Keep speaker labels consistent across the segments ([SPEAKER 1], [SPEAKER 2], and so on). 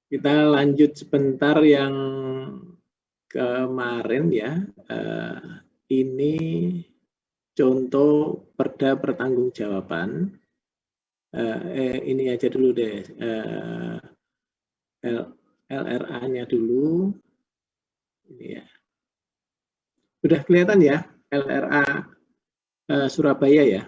[SPEAKER 1] Kita lanjut sebentar yang kemarin ya. Ini contoh perda pertanggungjawaban. Ini aja dulu deh. LRA-nya dulu. Ini ya. Sudah kelihatan ya LRA Surabaya ya?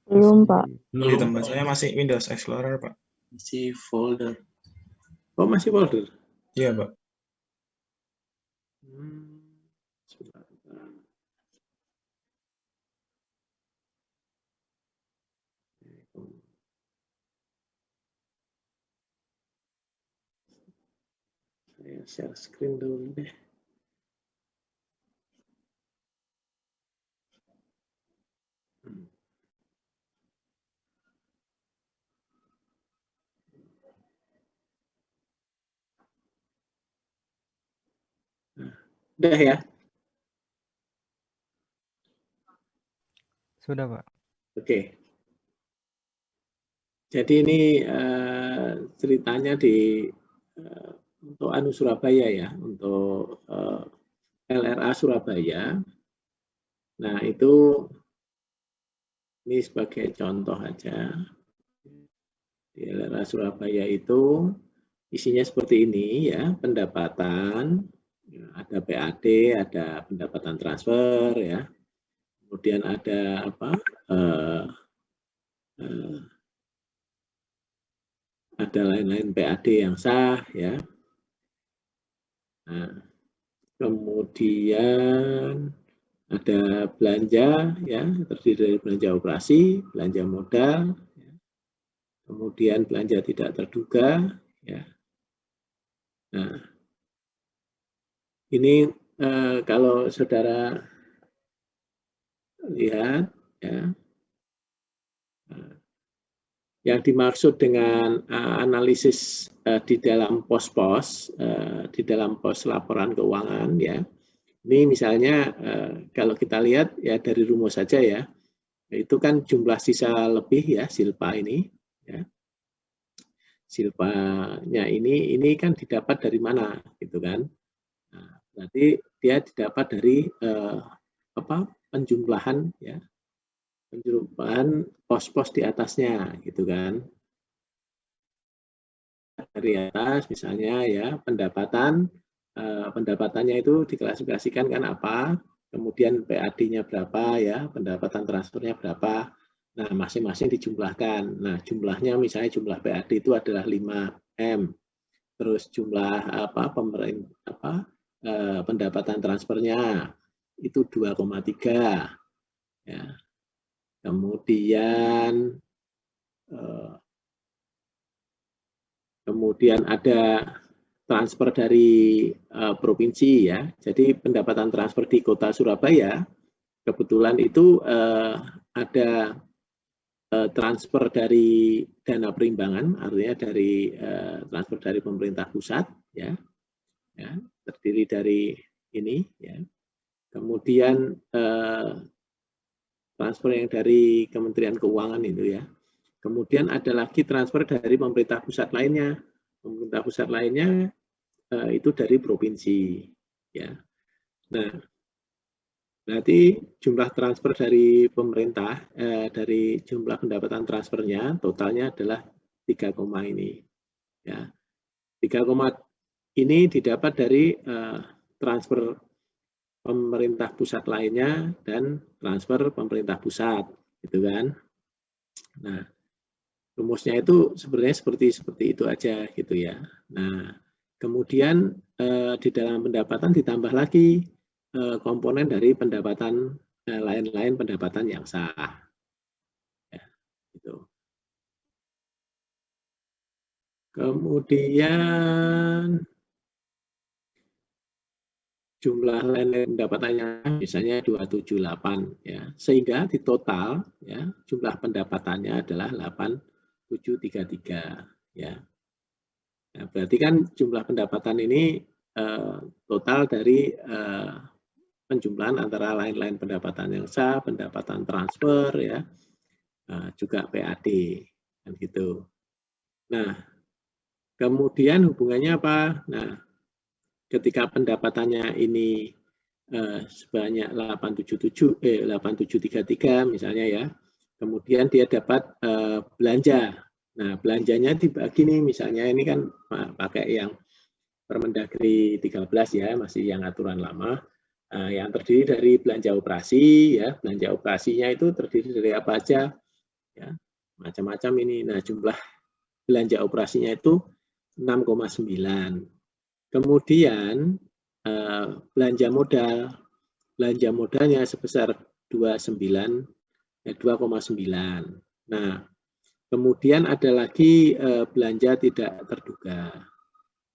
[SPEAKER 2] Belum, Pak.
[SPEAKER 3] Di tempat saya masih Windows Explorer, Pak.
[SPEAKER 1] Masih folder. Oh, masih folder?
[SPEAKER 3] Iya, Pak.
[SPEAKER 1] Saya share screen dulu deh. Udah ya?
[SPEAKER 4] Sudah, Pak.
[SPEAKER 1] Oke. Jadi ini ceritanya untuk Anu Surabaya ya, untuk LRA Surabaya. Nah itu ini sebagai contoh aja. Di LRA Surabaya itu isinya seperti ini ya, pendapatan, ada PAD, ada pendapatan transfer ya, kemudian ada apa? Ada lain-lain PAD yang sah ya. Nah, kemudian ada belanja ya, terdiri dari belanja operasi, belanja modal, ya. Kemudian belanja tidak terduga ya. Nah, ini kalau saudara lihat ya, yang dimaksud dengan analisis di dalam pos-pos, di dalam pos laporan keuangan ya. Ini misalnya kalau kita lihat ya dari rumus saja ya, itu kan jumlah sisa lebih ya silpa ini. Ya. Silpanya ini kan didapat dari mana gitu kan? Nah, berarti dia didapat dari penjumlahan ya, penjumlahan pos-pos di atasnya gitu kan? Dari atas misalnya ya pendapatan. Pendapatannya itu diklasifikasikan kan apa, kemudian PAD-nya berapa ya, pendapatan transfernya berapa, nah masing-masing dijumlahkan. Nah jumlahnya misalnya jumlah PAD itu adalah 5M, terus jumlah pendapatan transfernya itu 2,3 ya. Kemudian ada transfer dari provinsi ya. Jadi pendapatan transfer di Kota Surabaya kebetulan itu ada transfer dari dana perimbangan, artinya dari transfer dari pemerintah pusat ya. Terdiri dari ini ya. Kemudian transfer yang dari Kementerian Keuangan itu ya. Kemudian ada lagi transfer dari pemerintah pusat lainnya. Pemerintah pusat lainnya itu dari provinsi ya. Nah, berarti jumlah transfer dari pemerintah dari jumlah pendapatan transfernya totalnya adalah 3, ini ya. 3, ini didapat dari transfer pemerintah pusat lainnya dan transfer pemerintah pusat gitu kan. Nah, rumusnya itu sebenarnya seperti itu aja gitu ya. Nah, kemudian di dalam pendapatan ditambah lagi komponen dari pendapatan lain-lain pendapatan yang sah. Ya, gitu. Kemudian jumlah lain-lain pendapatannya misalnya 278 ya. Sehingga di total ya jumlah pendapatannya adalah 8733 ya. Nah, berarti kan jumlah pendapatan ini total dari penjumlahan antara lain-lain pendapatan yang sah, pendapatan transfer ya, juga PAD kan gitu. Nah, kemudian hubungannya apa? Nah, ketika pendapatannya ini sebanyak 8733 misalnya ya, kemudian dia dapat belanja. Nah, belanjanya dibagi nih, misalnya ini kan pakai yang Permendagri 13 ya, masih yang aturan lama, yang terdiri dari belanja operasi ya, belanja operasinya itu terdiri dari apa aja ya, macam-macam ini. Nah, jumlah belanja operasinya itu 6,9. Kemudian belanja modalnya sebesar 2,9. Nah, kemudian ada lagi belanja tidak terduga.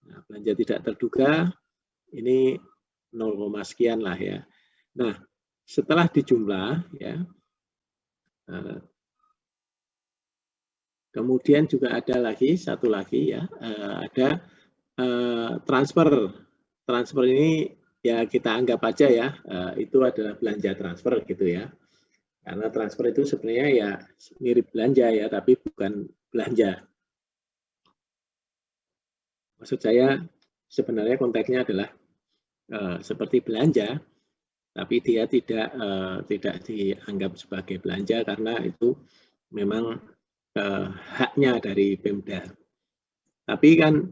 [SPEAKER 1] Nah, belanja tidak terduga ini 0, sekian lah ya. Nah, setelah dijumlah ya, kemudian juga ada lagi satu lagi ya, ada transfer. Transfer ini ya kita anggap aja ya, itu adalah belanja transfer gitu ya. Karena transfer itu sebenarnya ya mirip belanja ya, tapi bukan belanja. Maksud saya sebenarnya konteksnya adalah seperti belanja, tapi dia tidak dianggap sebagai belanja karena itu memang haknya dari Pemda. Tapi kan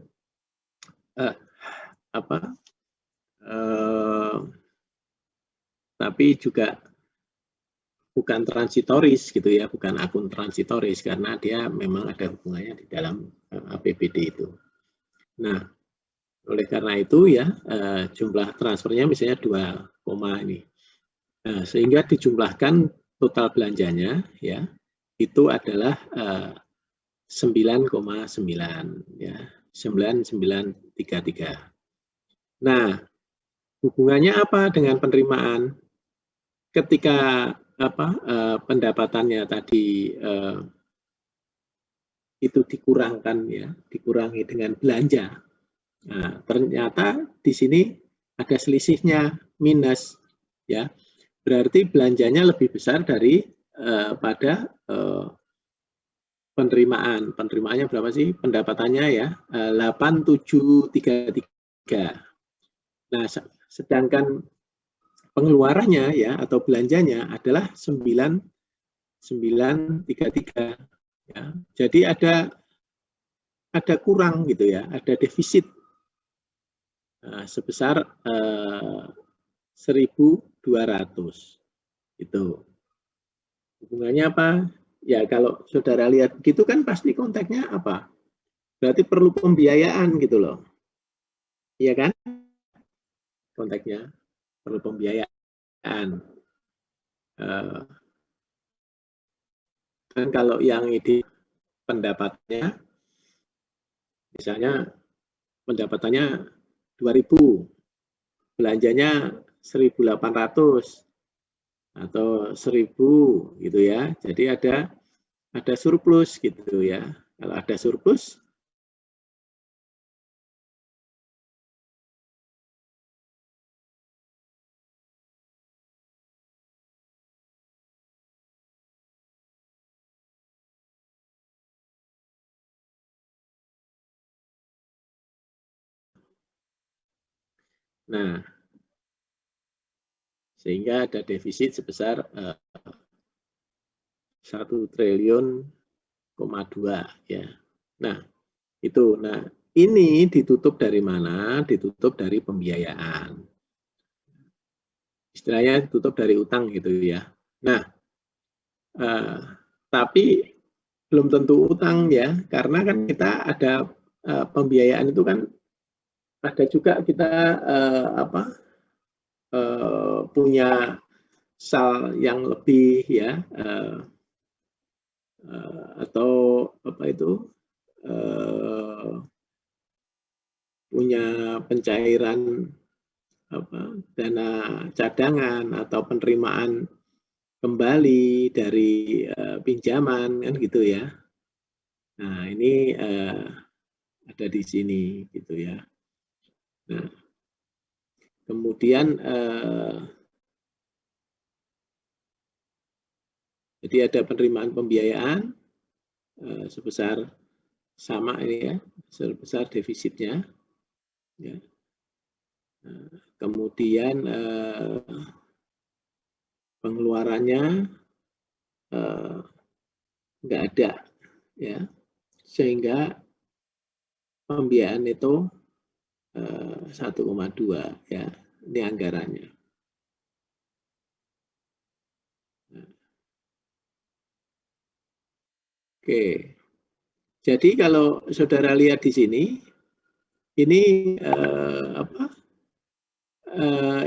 [SPEAKER 1] tapi juga bukan transitoris gitu ya, bukan akun transitoris karena dia memang ada hubungannya di dalam APBD itu. Nah, oleh karena itu ya jumlah transfernya misalnya 2, ini. Nah, sehingga dijumlahkan total belanjanya ya itu adalah 9,9 ya, 9933. Nah, hubungannya apa dengan penerimaan? Ketika pendapatannya tadi itu dikurangkan ya, dikurangi dengan belanja. Nah, ternyata di sini ada selisihnya minus ya. Berarti belanjanya lebih besar dari pada penerimaan. Penerimaannya berapa sih? Pendapatannya ya 8733. Nah, sedangkan pengeluarannya ya atau belanjanya adalah 9933 ya. Jadi ada kurang gitu ya, ada defisit sebesar 1.200 itu. Hubungannya apa? Ya kalau saudara lihat begitu kan pasti konteksnya apa? Berarti perlu pembiayaan gitu loh. Iya kan? Konteksnya perlu pembiayaan. Kan kalau yang ini pendapatnya, misalnya pendapatannya 2.000, belanjanya 1.800 atau 1.000 gitu ya. Jadi ada surplus gitu ya. Kalau ada surplus, nah sehingga ada defisit sebesar 1,2 triliun ya. Nah, itu. Nah, ini ditutup dari mana? Ditutup dari pembiayaan. Istilahnya ditutup dari utang gitu ya. Nah, tapi belum tentu utang ya, karena kan kita ada pembiayaan itu kan ada juga kita punya sal yang lebih ya, atau apa itu punya pencairan dana cadangan atau penerimaan kembali dari pinjaman kan gitu ya. Nah ini ada di sini gitu ya. Nah kemudian jadi ada penerimaan pembiayaan sebesar sama ini ya, sebesar defisitnya. Ya. Kemudian pengeluarannya nggak ada, ya, sehingga pembiayaan itu 1,2 ya, ini anggarannya. Oke, jadi kalau saudara lihat di sini, ini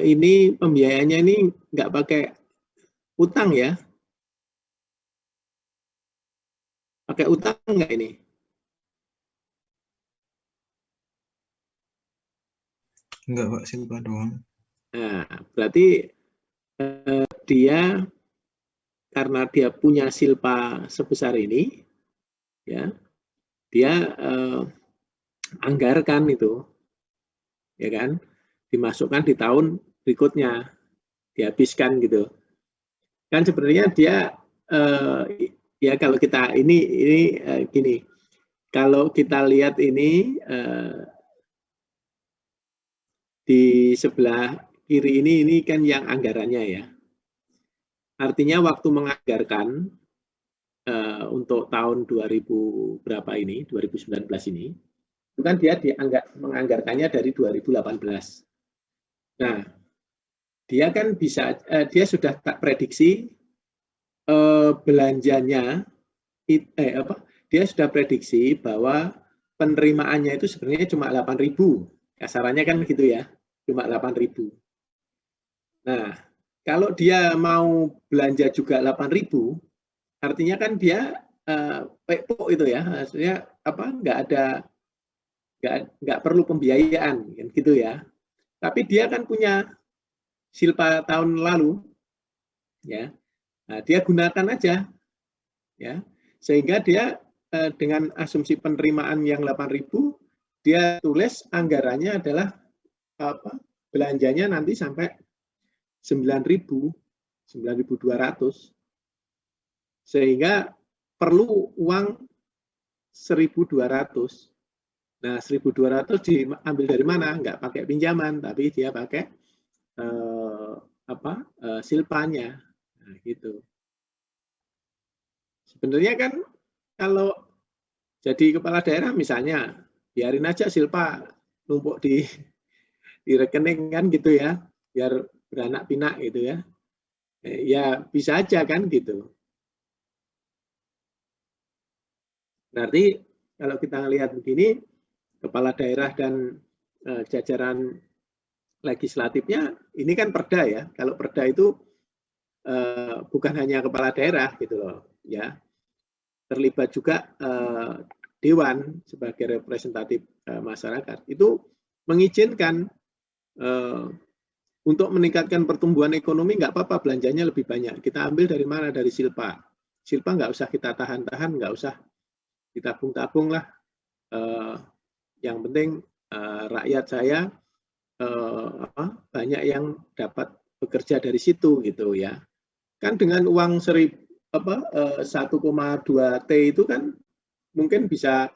[SPEAKER 1] ini pembiayaannya ini nggak pakai utang ya, pakai utang nggak ini?
[SPEAKER 3] Enggak, Pak, Silpa doang.
[SPEAKER 1] Nah, berarti dia karena dia punya silpa sebesar ini, ya, dia anggarkan itu, ya kan, dimasukkan di tahun berikutnya, dihabiskan gitu. Kan sebenarnya dia ya kalau kita ini gini, kalau kita lihat ini di sebelah kiri ini kan yang anggarannya ya. Artinya waktu menganggarkan untuk tahun 2000 berapa ini, 2019 ini, itu kan dia menganggarkannya dari 2018. Nah, dia kan bisa, dia sudah tak prediksi belanjanya, dia sudah prediksi bahwa penerimaannya itu sebenarnya cuma 8.000, kasarannya kan gitu ya, cuma 8.000. Nah, kalau dia mau belanja juga 8.000, artinya kan dia pekpo itu ya, maksudnya apa, nggak perlu pembiayaan kan gitu ya. Tapi dia kan punya silpa tahun lalu, ya. Nah, dia gunakan aja, ya, sehingga dia dengan asumsi penerimaan yang 8.000, dia tulis anggarannya adalah apa, belanjanya nanti sampai 9.200, sehingga perlu uang 1.200. Nah, 1.200 diambil dari mana? Nggak pakai pinjaman, tapi dia pakai silpanya. Nah, gitu. Sebenarnya kan kalau jadi kepala daerah misalnya, biarin aja silpa numpuk di rekening kan gitu ya, biar beranak pinak gitu ya. Ya bisa aja kan gitu. Berarti kalau kita lihat begini, kepala daerah dan jajaran legislatifnya ini kan perda ya. Kalau perda itu bukan hanya kepala daerah gitu loh, ya, terlibat juga dewan sebagai representatif masyarakat. Itu mengizinkan untuk meningkatkan pertumbuhan ekonomi, nggak apa-apa belanjanya lebih banyak. Kita ambil dari mana? Dari silpa. Silpa nggak usah kita tahan-tahan, nggak usah ditabung-tabung lah. Yang penting rakyat saya banyak yang dapat bekerja dari situ gitu ya. Kan dengan uang 1,2 T itu kan mungkin bisa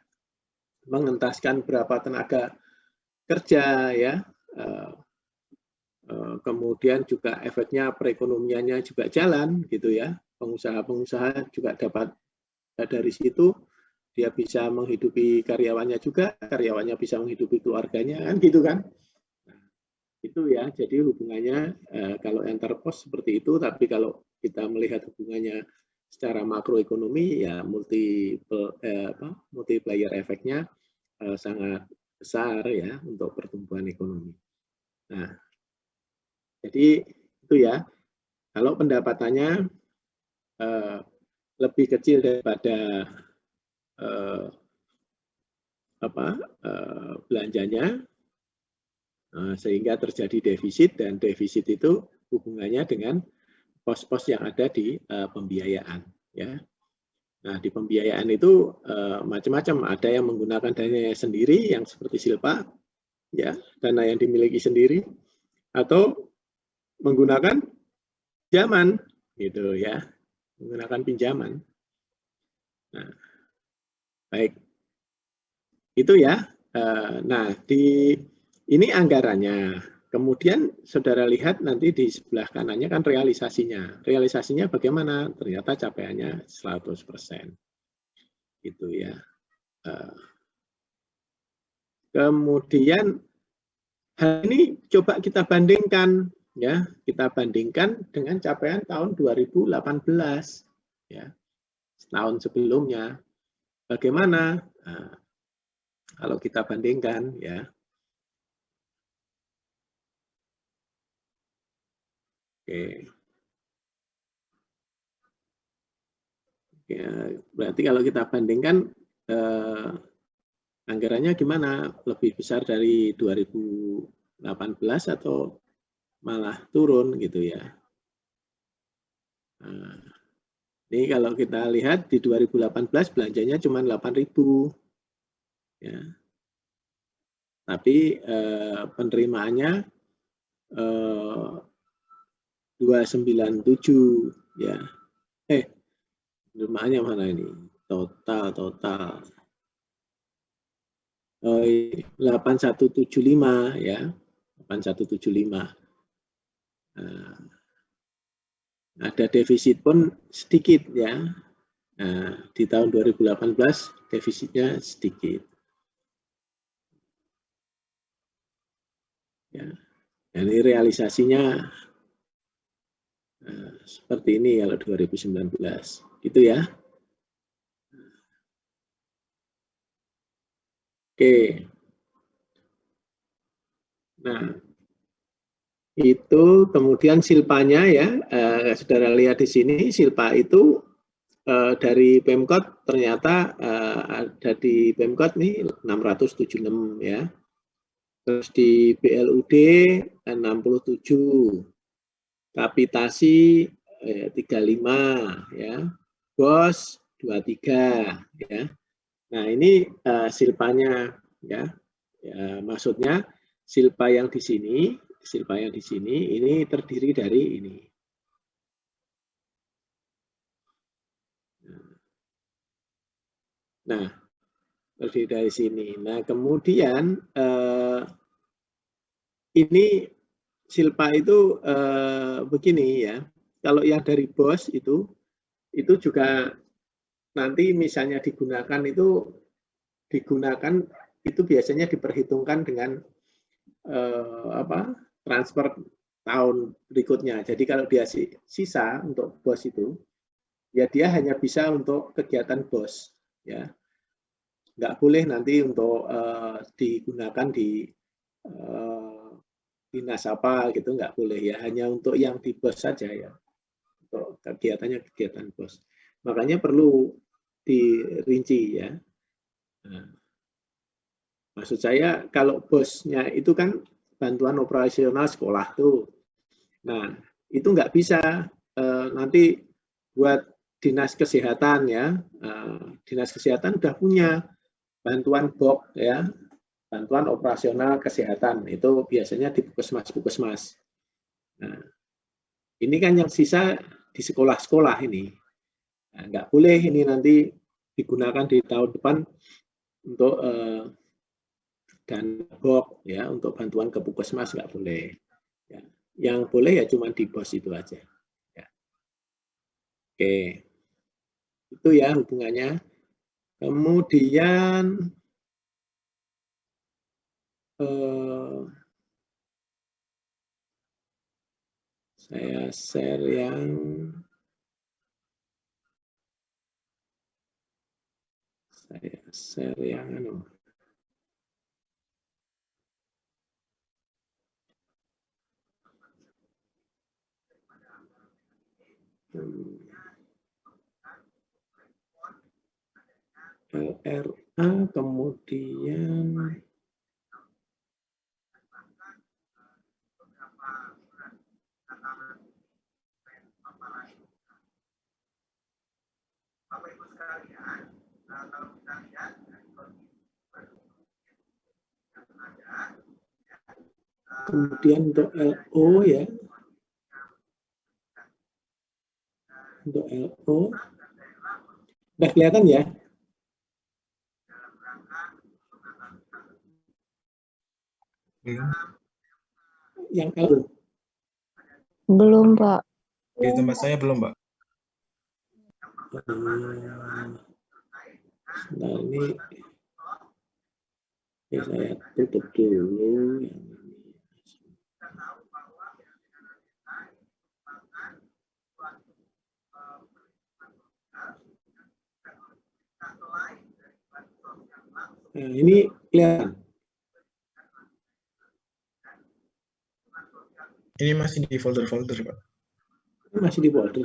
[SPEAKER 1] mengentaskan berapa tenaga kerja ya. Kemudian juga efeknya perekonomiannya juga jalan gitu ya. Pengusaha-pengusaha juga dapat dari situ, dia bisa menghidupi karyawannya juga, karyawannya bisa menghidupi keluarganya kan gitu kan. Itu ya, jadi hubungannya kalau antar pos seperti itu, tapi kalau kita melihat hubungannya secara makroekonomi ya multiplier efeknya sangat besar ya untuk pertumbuhan ekonomi. Nah, jadi itu ya, kalau pendapatannya lebih kecil daripada belanjanya, sehingga terjadi defisit, dan defisit itu hubungannya dengan pos-pos yang ada di pembiayaan. Ya. Nah, di pembiayaan itu macam-macam. Ada yang menggunakan dana sendiri yang seperti silpa, ya, dana yang dimiliki sendiri, atau menggunakan pinjaman, gitu ya, menggunakan pinjaman. Nah, baik. Itu ya. Nah, ini anggarannya. Kemudian saudara lihat nanti di sebelah kanannya kan realisasinya. Realisasinya bagaimana? Ternyata capaiannya 100%. Gitu ya. Kemudian hal ini coba kita bandingkan ya, kita bandingkan dengan capaian tahun 2018 ya. Tahun sebelumnya. Bagaimana? Nah, kalau kita bandingkan ya. Oke. Ya, berarti kalau kita bandingkan anggarannya gimana? Lebih besar dari 2018 atau malah turun gitu ya? Nah, ini kalau kita lihat di 2018 belanjanya cuma 8.000 ya. Tapi penerimaannya 297 ya. Penerimaannya mana ini? Total 8175 ya. 8175. Ada defisit pun sedikit ya. Nah, di tahun 2018 defisitnya sedikit. Ya. Ini realisasinya seperti ini kalau 2019. Gitu ya. Oke. Nah, itu kemudian silpanya ya, saudara lihat di sini silpa itu dari Pemkot ternyata ada di Pemkot nih 676 ya. Terus di BLUD 67, kapitasi 35 ya, BOS 23 ya. Nah, ini silpanya ya. Maksudnya silpa yang di sini ini terdiri dari ini. Nah, terdiri dari sini. Nah, kemudian ini silpa itu begini ya. Kalau yang dari BOS itu juga nanti misalnya digunakan itu biasanya diperhitungkan dengan transfer tahun berikutnya. Jadi kalau dia sisa untuk BOS itu, ya dia hanya bisa untuk kegiatan BOS, ya. Nggak boleh nanti untuk digunakan di dinas apa gitu, nggak boleh ya. Hanya untuk yang di BOS saja ya. Untuk kegiatan BOS. Makanya perlu dirinci ya. Nah, maksud saya kalau BOS-nya itu kan bantuan operasional sekolah tuh. Nah, itu nggak bisa nanti buat dinas kesehatan ya. Dinas kesehatan udah punya bantuan BOK ya, bantuan operasional kesehatan. Itu biasanya di puskesmas. Nah, ini kan yang sisa di sekolah-sekolah ini. Nah, nggak boleh ini nanti digunakan di tahun depan untuk dan BOK ya, untuk bantuan ke puskesmas nggak boleh. Ya. Yang boleh ya cuma di BOS itu aja. Ya. Oke, itu ya hubungannya. Kemudian saya share yang LRA, kemudian Bapak Ibu sekalian, kalau kita lihat kemudian untuk LO ya, untuk LO udah kelihatan ya.
[SPEAKER 3] Belum.
[SPEAKER 1] Yang kalau
[SPEAKER 2] Belum, Pak.
[SPEAKER 3] Di tempat saya belum, Pak.
[SPEAKER 1] nah ini saya tutup dulu yang ini. Nah, ini kelihatan.
[SPEAKER 3] Ini masih di folder-folder, Pak.
[SPEAKER 1] Ini masih di folder.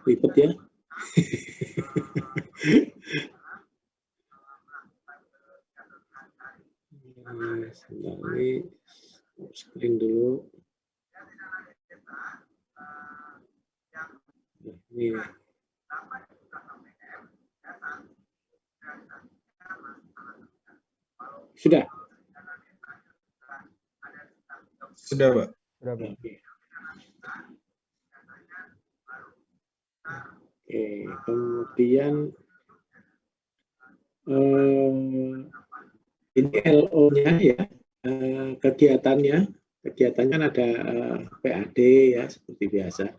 [SPEAKER 1] Ribet ya. Sebentar, ini screen dulu. Ini. Sudah.
[SPEAKER 3] Sudah, Pak.
[SPEAKER 1] Oke. Oke, kemudian ini LO-nya ya, kegiatannya kan ada PAD ya seperti biasa,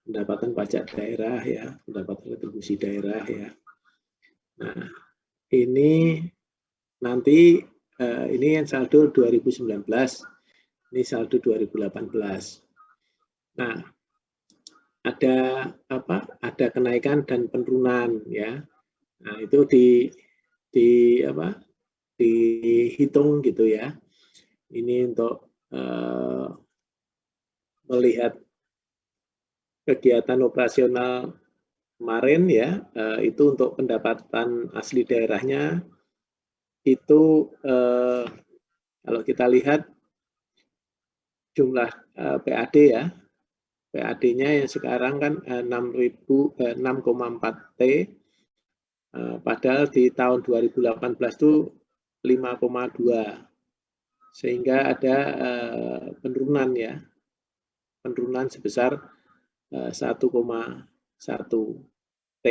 [SPEAKER 1] pendapatan pajak daerah ya, pendapatan retribusi daerah ya. Nah, ini nanti ini yang saldo 2019, ini saldo 2018. Nah, ada apa? Ada kenaikan dan penurunan ya. Nah, itu dihitung gitu ya. Ini untuk melihat kegiatan operasional kemarin ya, itu untuk pendapatan asli daerahnya itu kalau kita lihat jumlah PAD ya, PAD-nya yang sekarang kan 6,4 T, padahal di tahun 2018 itu 5,2, sehingga ada penurunan ya, penurunan sebesar 1,1 T,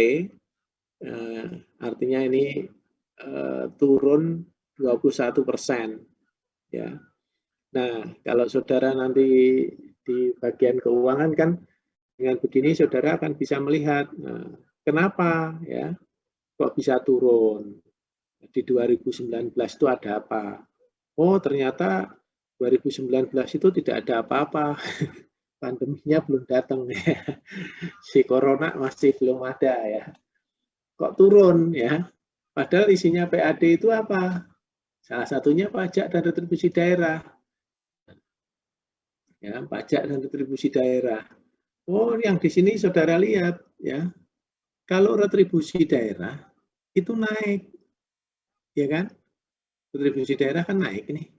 [SPEAKER 1] artinya ini turun 21% ya. Nah, kalau saudara nanti di bagian keuangan kan dengan begini saudara akan bisa melihat kenapa ya kok bisa turun di 2019 itu ada apa. Oh, ternyata 2019 itu tidak ada apa-apa. Pandeminya belum datang ya. Si corona masih belum ada ya. Kok turun ya? Padahal isinya PAD itu apa? Salah satunya pajak dan retribusi daerah. Ya, pajak dan retribusi daerah. Oh, yang di sini saudara lihat ya. Kalau retribusi daerah itu naik. Ya kan? Retribusi daerah kan naik nih.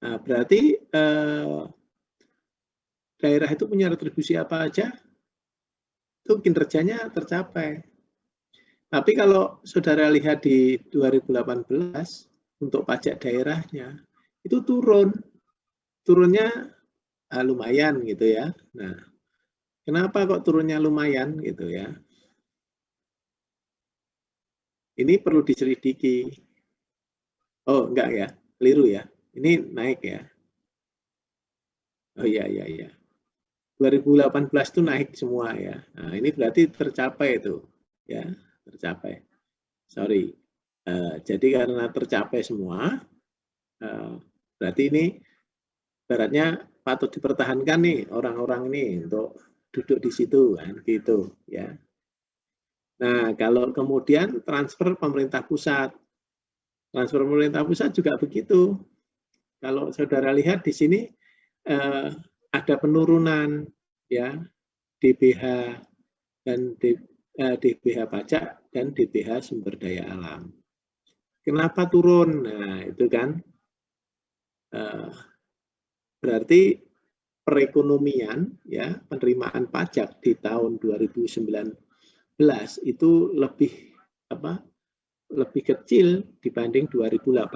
[SPEAKER 1] Nah, berarti daerah itu punya retribusi apa aja, itu kinerjanya tercapai. Tapi kalau saudara lihat di 2018, untuk pajak daerahnya, itu turunnya lumayan gitu ya. Nah, kenapa kok turunnya lumayan gitu ya? Ini perlu diselidiki. Oh, enggak ya, keliru ya. Ini naik ya. Oh iya. 2018 itu naik semua ya. Nah, ini berarti tercapai itu, ya, tercapai. Sorry. Jadi karena tercapai semua, berarti ini baratnya patut dipertahankan nih orang-orang ini untuk duduk di situ kan, gitu ya. Nah, kalau kemudian transfer pemerintah pusat juga begitu. Kalau saudara lihat di sini ada penurunan ya DBH dan DBH pajak dan DBH sumber daya alam. Kenapa turun? Nah, itu kan berarti perekonomian ya, penerimaan pajak di tahun 2019 itu lebih kecil dibanding 2018,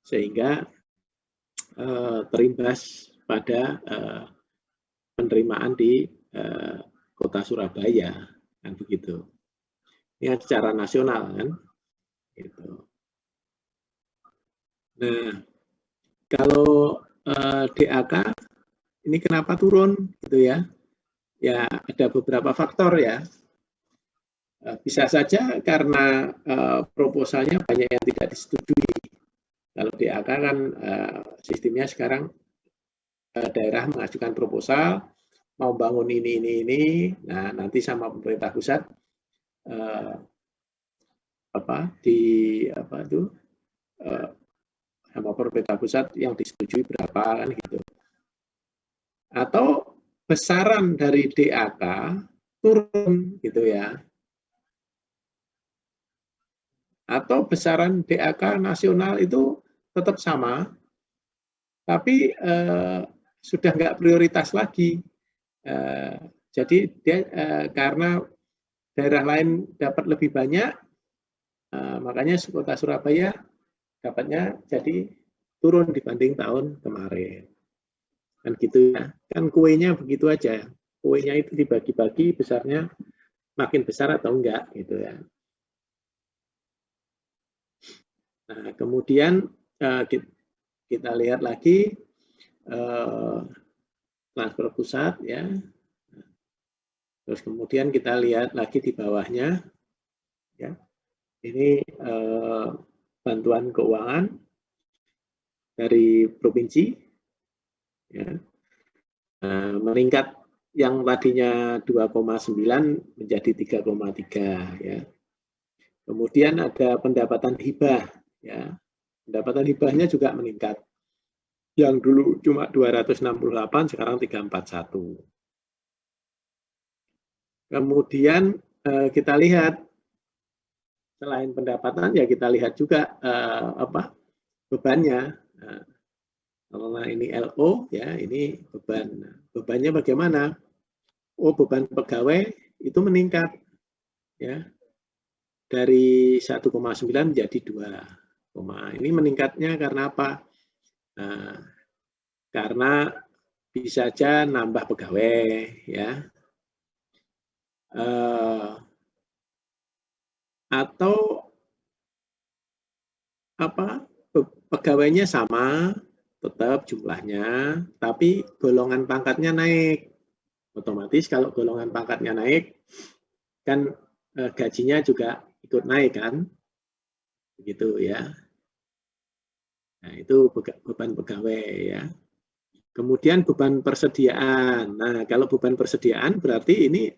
[SPEAKER 1] sehingga terimbas pada penerimaan di Kota Surabaya, kan begitu. ya secara nasional kan. Gitu. Nah, kalau DAK ini kenapa turun gitu ya? Ya ada beberapa faktor ya. Bisa saja karena proposalnya banyak yang tidak disetujui. Kalau DAK kan sistemnya sekarang daerah mengajukan proposal mau bangun ini. Nah, nanti sama pemerintah pusat sama pemerintah pusat yang disetujui berapa kan gitu. Atau besaran dari DAK turun gitu ya. Atau besaran DAK nasional itu tetap sama, tapi sudah nggak prioritas lagi. Jadi dia karena daerah lain dapat lebih banyak, makanya Kota Surabaya dapatnya jadi turun dibanding tahun kemarin. Kan gitu ya. Kan kuenya begitu aja. Kuenya itu dibagi-bagi, besarnya makin besar atau enggak gitu ya. Nah, kemudian kita lihat lagi transfer pusat ya. Terus kemudian kita lihat lagi di bawahnya ya. Ini bantuan keuangan dari provinsi ya. Meningkat yang tadinya 2,9 menjadi 3,3 ya. Kemudian ada pendapatan hibah ya. Pendapatan hibahnya juga meningkat. Yang dulu cuma 268 sekarang 341. Kemudian kita lihat selain pendapatan ya kita lihat juga bebannya. Karena ini LO ya, ini bebannya bagaimana? Oh, beban pegawai itu meningkat ya. Dari 1,9 menjadi 2, ini meningkatnya karena apa? Karena bisa saja nambah pegawai ya. Atau pegawainya sama tetap jumlahnya, tapi golongan pangkatnya naik. Otomatis kalau golongan pangkatnya naik, kan gajinya juga ikut naik kan, begitu ya. Nah itu beban pegawai ya. Kemudian beban persediaan. Nah kalau beban persediaan berarti ini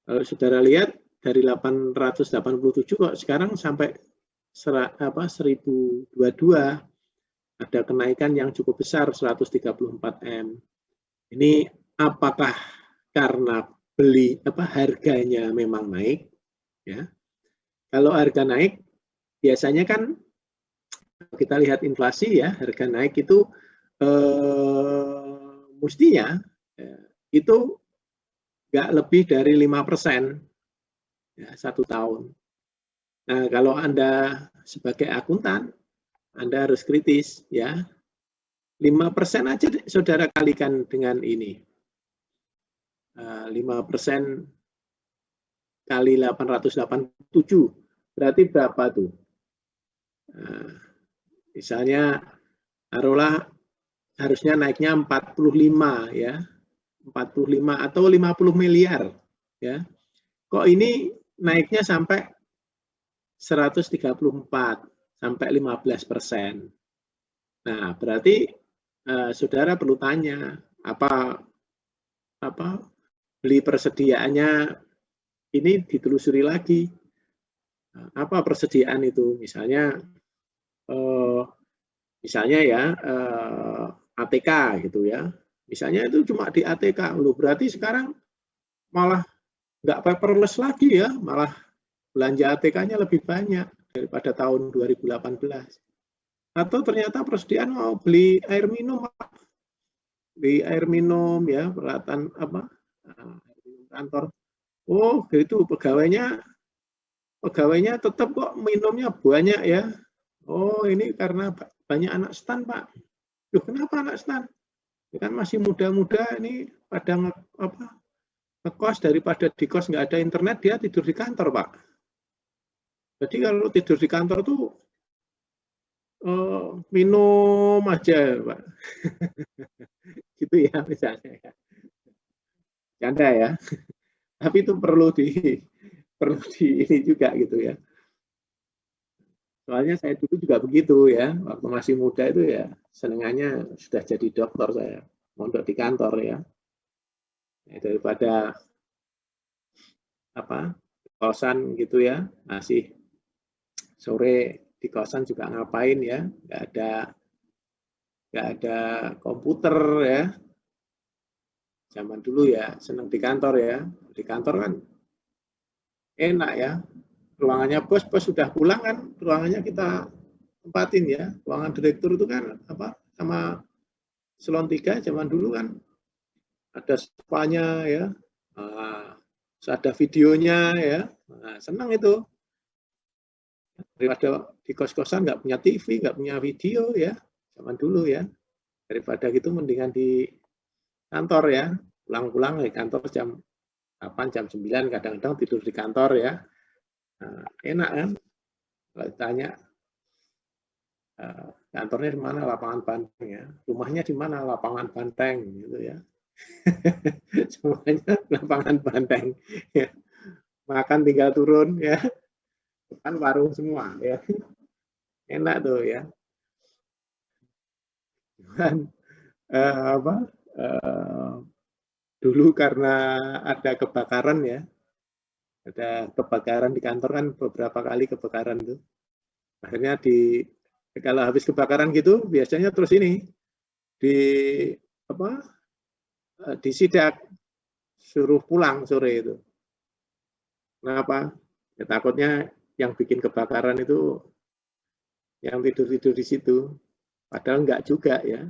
[SPEAKER 1] kalau saudara lihat dari 887 kok sekarang sampai 1022, ada kenaikan yang cukup besar 134 M. Ini apakah karena harganya memang naik ya? Kalau harga naik biasanya kan kita lihat inflasi ya, harga naik itu mestinya itu nggak lebih dari 5% ya, 1 tahun. Nah, kalau Anda sebagai akuntan, Anda harus kritis ya. 5% aja saudara kalikan dengan ini. 5% kali 887 berarti berapa tuh? Misalnya taruhlah harusnya naiknya 45 ya. 45 atau 50 miliar ya. Kok ini naiknya sampai 134 sampai 15%. Nah, berarti saudara perlu tanya apa beli persediaannya ini ditelusuri lagi. Apa persediaan itu? Misalnya ya ATK gitu ya. Misalnya itu cuma di ATK, berarti sekarang malah nggak paperless lagi ya, malah belanja ATK-nya lebih banyak daripada tahun 2018. Atau ternyata persediaan mau beli air minum ya, peralatan kantor. Oh, gitu pegawainya tetap kok minumnya banyak ya. Oh, ini karena banyak anak stan, Pak. Loh, kenapa anak stan? Ya kan masih muda-muda ini pada ngekos, daripada di kos nggak ada internet, dia tidur di kantor, Pak. Jadi kalau tidur di kantor tuh minum aja, Pak. Gitu ya misalnya ya. Canda ya. Tapi itu perlu di ini juga gitu ya. Soalnya saya dulu juga begitu ya, waktu masih muda itu ya senengannya sudah jadi dokter saya, mondok di kantor ya. Daripada apa kosan gitu ya, masih sore di kosan juga ngapain ya, nggak ada komputer ya. Zaman dulu ya seneng di kantor ya, di kantor kan enak ya, ruangannya bos sudah pulang kan, ruangannya kita tempatin ya, ruangan direktur itu kan apa sama Selon 3 zaman dulu kan ada spanya ya, ada videonya ya, senang itu. Daripada di kos-kosan nggak punya TV, nggak punya video ya, zaman dulu ya. Daripada gitu mendingan di kantor ya, pulang-pulang di kantor jam 8, jam 9, kadang-kadang tidur di kantor ya. Enak kan, kalau ditanya kantornya di mana, lapangan Banteng ya, rumahnya di mana, lapangan Banteng gitu ya. Semuanya lapangan Banteng ya. Makan tinggal turun ya, kan warung semua ya, enak tuh ya. Dan dulu karena ada kebakaran ya, ada kebakaran di kantor kan beberapa kali kebakaran tuh. Akhirnya kalau habis kebakaran gitu biasanya terus ini disidak, suruh pulang sore itu. Kenapa? Ya, takutnya yang bikin kebakaran itu yang tidur-tidur di situ. Padahal enggak juga ya.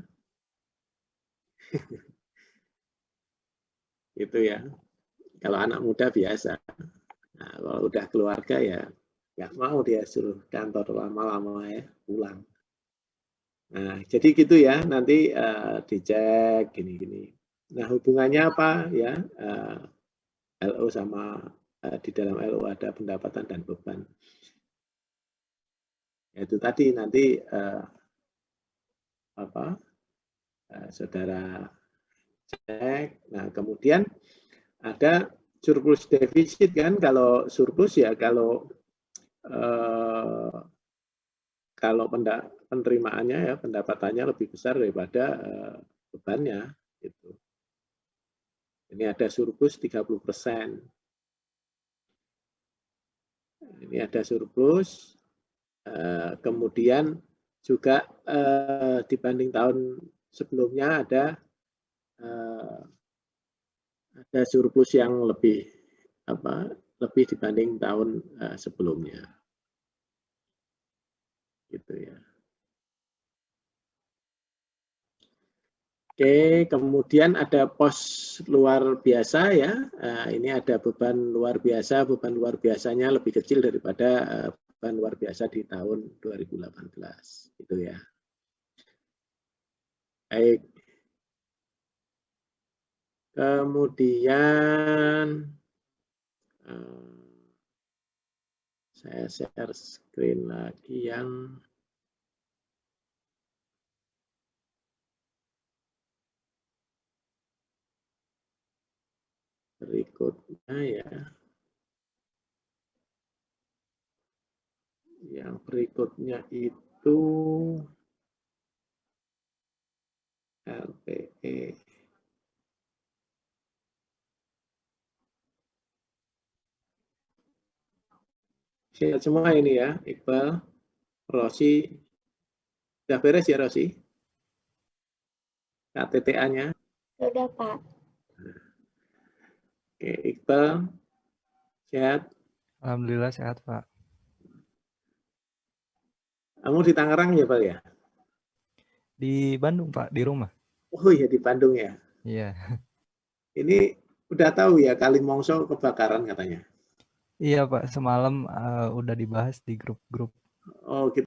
[SPEAKER 1] Itu ya. Kalau anak muda biasa. Nah, kalau udah keluarga ya nggak mau dia suruh kantor lama-lama ya, pulang. Nah, jadi gitu ya, nanti dicek gini-gini. Nah, hubungannya apa ya? LO sama di dalam LO ada pendapatan dan beban. Itu tadi nanti saudara cek. Nah, kemudian ada surplus defisit kan, kalau surplus ya kalau penerimaannya ya pendapatannya lebih besar daripada bebannya gitu. Ini ada surplus 30%. Ini ada surplus, kemudian juga dibanding tahun sebelumnya ada surplus yang lebih dibanding tahun sebelumnya. Gitu ya. Oke, kemudian ada pos luar biasa ya. Ini ada beban luar biasa. Beban luar biasanya lebih kecil daripada beban luar biasa di tahun 2018. Itu ya. Baik. Kemudian saya share screen lagi yang berikutnya ya. Yang berikutnya itu LPE. Siap semua ini ya, Iqbal, Rosi. Sudah beres ya, Rosi? KTTA-nya?
[SPEAKER 2] Sudah, Pak.
[SPEAKER 1] Oke, Iqbal, sehat?
[SPEAKER 4] Alhamdulillah sehat, Pak.
[SPEAKER 1] Kamu di Tangerang ya, Pak ya?
[SPEAKER 4] Di Bandung, Pak, di rumah.
[SPEAKER 1] Oh iya, di Bandung ya?
[SPEAKER 4] Iya.
[SPEAKER 1] Ini udah tahu ya, Kalimongso kebakaran katanya?
[SPEAKER 4] Iya, Pak, semalam udah dibahas di grup-grup.
[SPEAKER 1] Oh gitu.